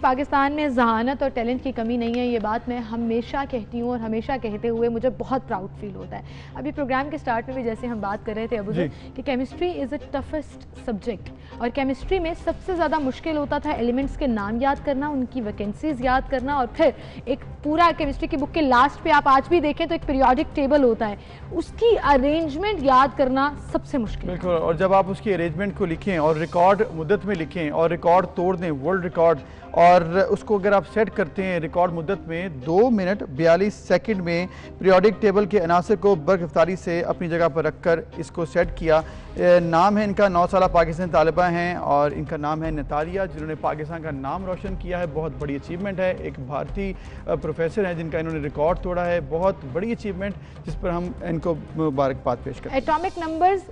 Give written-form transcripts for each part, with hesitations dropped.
पाकिस्तान में ज़हानत और टैलेंट की कमी नहीं है, ये बात मैं हमेशा कहती हूँ और हमेशा कहते हुए मुझे बहुत प्राउड फील होता है। अभी प्रोग्राम के स्टार्ट में भी जैसे हम बात कर रहे थे अबूज़र कि chemistry is a toughest subject, और केमिस्ट्री में सबसे ज़्यादा मुश्किल होता था एलिमेंट्स के नाम याद करना, उनकी वैकेंसीज याद करना, और फिर एक पूरा केमिस्ट्री की बुक के लास्ट पे आप आज भी देखें तो एक पीरियोडिक टेबल होता है, उसकी अरेंजमेंट याद करना सबसे मुश्किल। बिल्कुल, और जब आप उसकी अरेंजमेंट को लिखें और रिकॉर्ड मुद्दत में लिखें और रिकॉर्ड तोड़ दें, वर्ल्ड रिकॉर्ड, और उसको अगर आप सेट करते हैं रिकॉर्ड मुद्दत में 2 मिनट 42 सेकंड में पीरियोडिक टेबल के अनासर को बरगिरफ्तारी से अपनी जगह पर रखकर इसको सेट किया। नाम है इनका, 9 साल पाकिस्तानी तालिबा हैं और इनका नाम है नतालिया, जिन्होंने पाकिस्तान का नाम रोशन किया है। बहुत बड़ी अचीवमेंट है। एक भारतीय प्रोफेसर हैं जिनका इन्होंने रिकॉर्ड तोड़ा है, बहुत बड़ी अचीवमेंट जिस पर हम इनको मुबारकबाद पेश करते हैं। एटॉमिक नंबर्स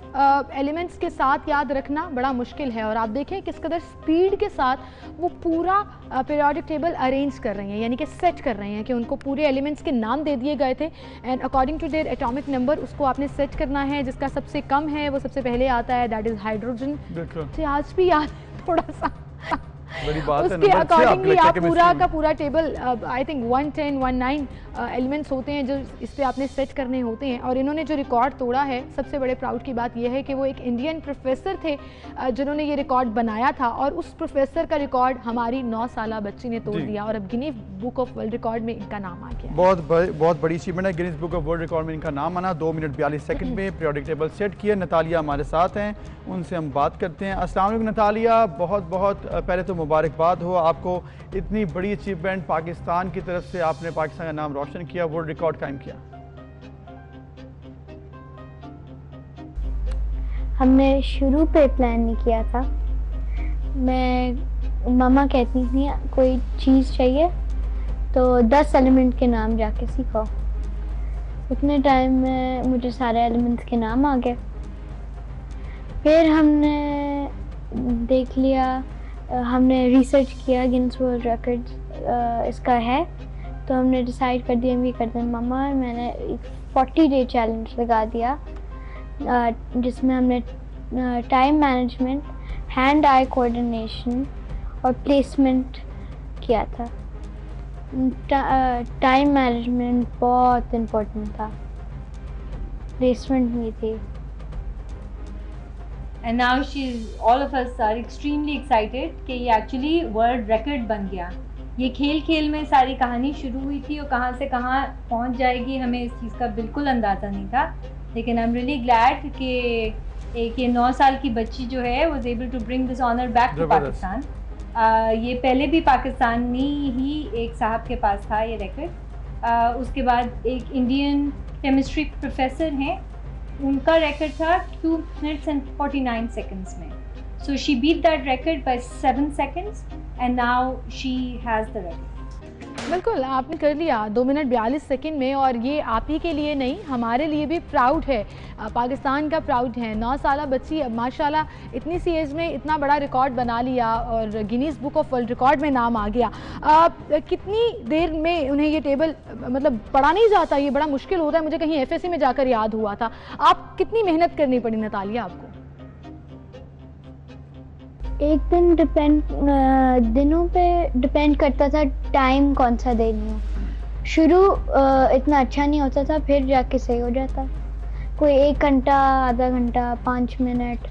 एलिमेंट्स के साथ याद रखना बड़ा मुश्किल है, और आप देखें किस कदर स्पीड के साथ वो पूरा पीरियोडिक टेबल अरेंज कर रही हैं, यानी कि सेट कर रहे हैं कि उनको पूरे एलिमेंट्स के नाम दे दिए गए थे and according to their atomic number उसको आपने सेट करना है। जिसका सबसे कम है वो सबसे पहले आता है, दैट इज हाइड्रोजन। मुझे आज भी याद थोड़ा सा बड़ी बात उसके अकॉर्डिंगली आप पूरा का पूरा टेबल आई थिंक 110 19 एलिमेंट्स होते हैं जो इस पे आपने सेट करने होते हैं। और इन्होंने जो रिकॉर्ड तोड़ा है, सबसे बड़े प्राउड की बात यह है कि वो एक इंडियन प्रोफेसर थे जिन्होंने ये रिकॉर्ड बनाया था, और उस प्रोफेसर का रिकॉर्ड हमारी 9 साल बच्ची ने तोड़ दिया और अब Guinness book of world record में इनका नाम आ गया। बहुत बड़ी अचीवमेंट है। Guinness book of world record में इनका नाम आना। 2 मिनट 42 सेकंड में पीरियोडिक टेबल सेट किया। नतालिया हमारे साथ हैं, उनसे हम बात करते हैं। अस्सलाम वालेकुम नतालिया, बहुत बहुत पहले तो मुबारकबाद हो आपको, इतनी बड़ी अचीवमेंट पाकिस्तान की तरफ से, आपने पाकिस्तान का नाम रोशन किया, वर्ल्ड रिकॉर्ड कायम किया। हमने शुरू पे प्लान नहीं किया था। मैं मामा कहती थी कोई चीज़ चाहिए तो 10 एलिमेंट के नाम जाके सीखो। उतने टाइम में मुझे सारे एलिमेंट्स के नाम आ गए। फिर हमने देख लिया, हमने रिसर्च किया, गिनीज वर्ल्ड रिकॉर्ड इसका है, तो हमने डिसाइड कर दिया हम ये करते हैं। मामा मैंने 40 डे चैलेंज लगा दिया जिसमें हमने time management, hand eye coordination और प्लेसमेंट किया था। टाइम मैनेजमेंट बहुत इम्पोर्टेंट था, प्लेसमेंट भी थी। And now all of us are extremely excited कि ये actually world record बन गया। ये खेल में सारी कहानी शुरू हुई थी और कहाँ से कहाँ पहुँच जाएगी हमें इस चीज़ का बिल्कुल अंदाज़ा नहीं था, लेकिन आई एम रियली ग्लैड कि एक ये 9 साल की बच्ची जो है was able to bring this honor back to Pakistan. ये पहले भी पाकिस्तानी ही एक साहब के पास था ये रिकॉर्ड। उसके बाद एक इंडियन केमिस्ट्री प्रोफेसर हैं, उनका रिकॉर्ड था 2 minutes and 49 seconds में। So she beat that record by 7 seconds and now she has the record। बिल्कुल आपने कर लिया 2 मिनट 42 सेकंड में, और ये आप ही के लिए नहीं हमारे लिए भी प्राउड है, पाकिस्तान का प्राउड है। 9 साल बच्ची अब माशाल्लाह इतनी सी एज में इतना बड़ा रिकॉर्ड बना लिया और Guinness book of world record में नाम आ गया। कितनी देर में उन्हें ये टेबल मतलब पढ़ा नहीं जाता, ये बड़ा मुश्किल होता है, मुझे कहीं एफएससी में जाकर याद हुआ था। आप कितनी मेहनत करनी पड़ी नतालिया आपको? एक दिन दिनों पे डिपेंड करता था टाइम कौन सा दे रही हूँ। शुरू इतना अच्छा नहीं होता था, फिर जाके सही हो जाता। कोई 1 घंटा, आधा घंटा, 5 मिनट।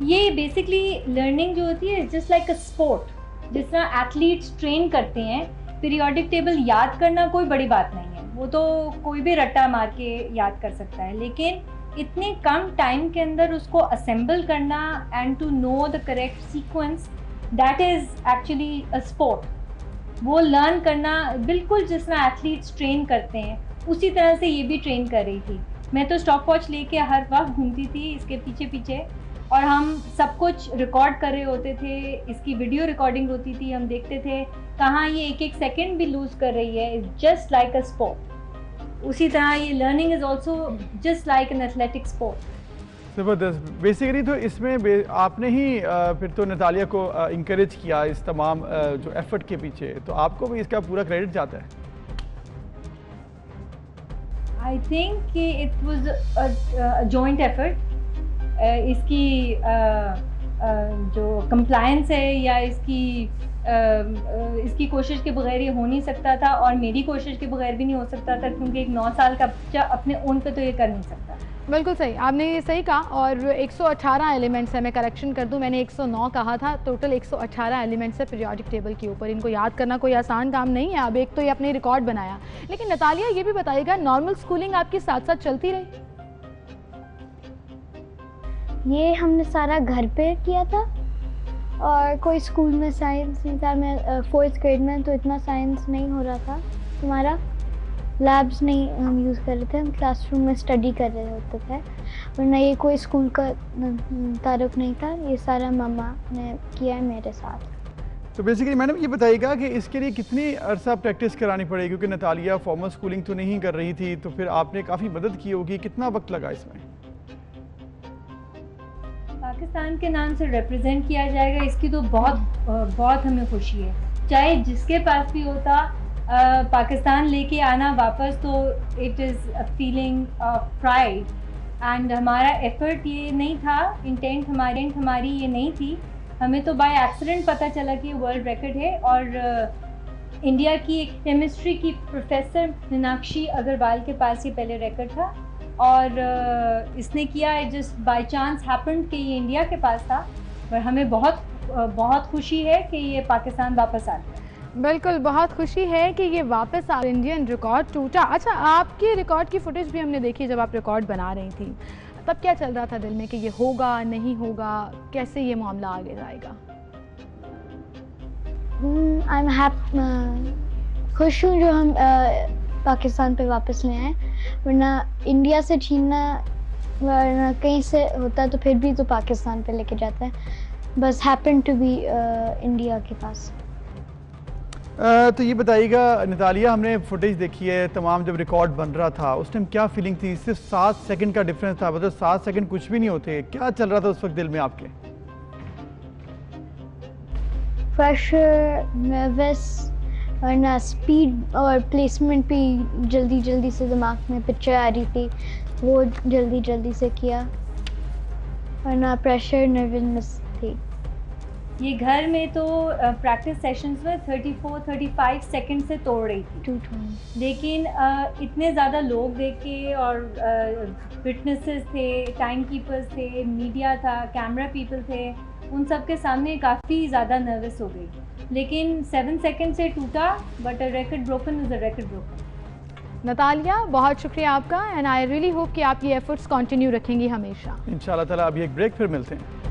ये बेसिकली लर्निंग जो होती है जस्ट लाइक अ स्पोर्ट, जिस तरह एथलीट्स ट्रेन करते हैं। पीरियोडिक टेबल याद करना कोई बड़ी बात नहीं है, वो तो कोई भी रट्टा मार के याद कर सकता है, लेकिन इतने कम टाइम के अंदर उसको असेंबल करना and to know the correct sequence, that is actually a sport. वो लर्न करना बिल्कुल जिस तरह एथलीट्स ट्रेन करते हैं उसी तरह से ये भी ट्रेन कर रही थी। मैं तो स्टॉप वॉच लेके हर वक्त घूमती थी इसके पीछे पीछे, और हम सब कुछ रिकॉर्ड कर रहे होते थे। इसकी वीडियो रिकॉर्डिंग होती थी, हम देखते थे कहाँ ये एक सेकंड भी लूज़ कर रही है। It's just like a sport. उसी तरह ये learning is also just like an athletic sport. ज़बरदस्त। बेसिकली तो इसमें आपने ही फिर तो नतालिया को इंकरेज किया इस तमाम जो एफर्ट के पीछे, तो आपको भी इसका पूरा क्रेडिट जाता है? आई थिंक कि it was a joint effort. इसकी जो कंप्लायंस है या इसकी कोशिश के बगैर ये हो नहीं सकता था, और मेरी कोशिश के बगैर भी नहीं हो सकता था, क्योंकि एक 9 साल का बच्चा अपने ओन पे तो ये कर नहीं सकता। बिल्कुल सही, आपने ये सही कहा। और 118 एलिमेंट्स है, मैं करेक्शन कर दूं, मैंने 109 कहा था। टोटल 118 एलिमेंट्स है पीरियोडिक टेबल के ऊपर। इनको याद करना कोई आसान काम नहीं है। अब एक तो ये अपने रिकॉर्ड बनाया, लेकिन नतालिया ये भी बताइएगा, नॉर्मल स्कूलिंग आपकी साथ साथ चलती रही? ये हमने सारा घर पे किया था, और कोई स्कूल में साइंस नहीं था। मैं 4th ग्रेड में, तो इतना साइंस नहीं हो रहा था हमारा। लैब्स नहीं हम यूज़ कर रहे थे, हम क्लासरूम में स्टडी कर रहे होते थे, वरना ये कोई स्कूल का तारुफ नहीं था। ये सारा मम्मा ने किया है मेरे साथ। तो बेसिकली मैडम ये बताइएगा कि इसके लिए कितनी अरसा प्रैक्टिस करानी पड़ेगी, क्योंकि नतालिया फॉर्मल स्कूलिंग तो नहीं कर रही थी, तो फिर आपने काफ़ी मदद की होगी, कितना वक्त लगा इसमें? पाकिस्तान के नाम से रिप्रेजेंट किया जाएगा, इसकी तो बहुत हमें खुशी है। चाहे जिसके पास भी होता पाकिस्तान लेके आना वापस, तो it is a feeling of pride. And हमारा एफर्ट ये नहीं था, इंटेंट हमारी ये नहीं थी। हमें तो बाय एक्सीडेंट पता चला कि ये वर्ल्ड रिकॉर्ड है, और इंडिया की एक केमिस्ट्री की प्रोफेसर मीनाक्षी अग्रवाल के पास ये पहले रिकॉर्ड था, और इसने किया। जस्ट बाय चांस हैपेंड कि ये इंडिया के पास था, पर हमें बहुत खुशी है कि ये पाकिस्तान वापस आ गया। बिल्कुल, बहुत खुशी है कि ये वापस आ। इंडियन रिकॉर्ड टूटा। अच्छा, आपकी रिकॉर्ड की फुटेज भी हमने देखी जब आप रिकॉर्ड बना रही थी, तब क्या चल रहा था दिल में कि ये होगा नहीं होगा, कैसे ये मामला आगे जाएगा? आई एम खुश हूँ जो हम पाकिस्तान पे वापस ले आए, वरना इंडिया से छीनना, वरना कहीं से होता तो फिर भी तो पाकिस्तान पे लेके जाता है। बस हैपन टू बी इंडिया के पास। तो ये बताइएगा नतालिया, हमने फुटेज देखी है तमाम, जब रिकॉर्ड बन रहा था उस टाइम क्या फीलिंग थी? सिर्फ 7 सेकंड का डिफरेंस था, मतलब 7 सेकंड कुछ भी नहीं होते। क्या चल रहा था उस वक्त दिल में आपके? प्रेशर, नर्वस, वरना स्पीड और प्लेसमेंट भी जल्दी से दिमाग में पिक्चर आ रही थी, वो जल्दी से किया, वरना प्रेशर नर्वसनेस थी। ये घर में तो प्रैक्टिस सेशंस में 34-35 सेकंड से तोड़ रही थी, 220। लेकिन इतने ज़्यादा लोग देख के, और विटनेसेस थे, टाइम कीपर्स थे, मीडिया था, कैमरा पीपल थे, उन सब के सामने काफ़ी ज़्यादा नर्वस हो गई। लेकिन 7 सेकंड से टूटा, but a record broken is a record broken. Natalia, बहुत शुक्रिया आपका, एंड आई रियली होप कि आप ये एफर्ट्स कंटिन्यू रखेंगी हमेशा। इंशाल्लाह ताला। अभी एक ब्रेक, फिर मिलते हैं।